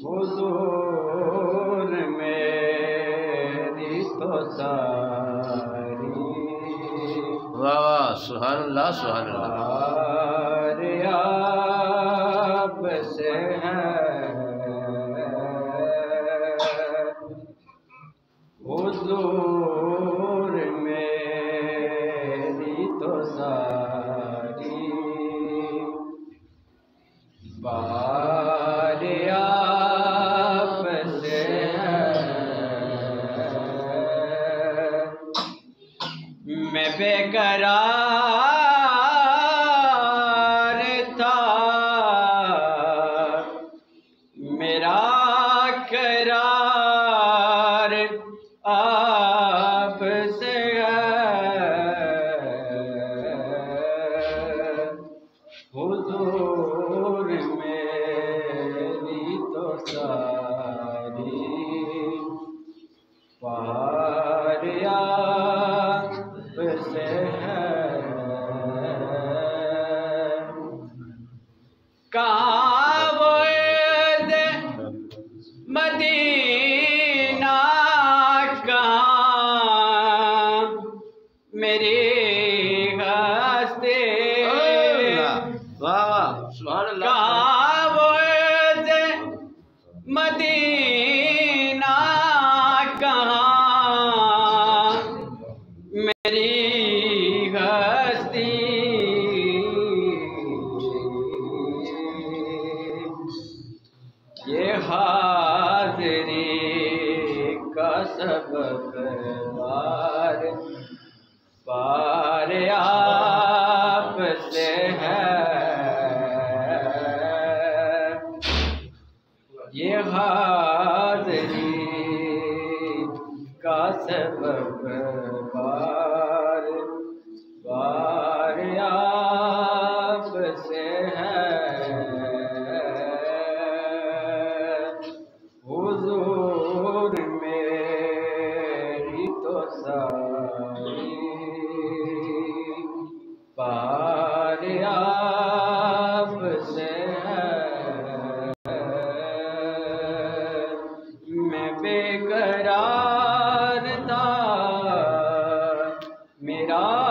حضور میری تو ساری واہ واہ سبحان اللہ سبحان اللہ ساری آپ سے ہے حضور میری تو ساری بہار آپ سے ہے میں بے قرار تھا میرا قرار آپ سے حضور میری تو ساری بہار آپ سے ہے کہاں وہ مدینہ کہاں میری ہستی واہ واہ سبحان اللہ کہاں وہ مدینہ کہاں میری ہستی یہ حاضری کا سبب بار بار آپ سے ہے یہ حاضری کا سبب بار بار آپ سے ہے حضور میری تو ساری بہار آپ سے ہے میں بے قرار تھا میرا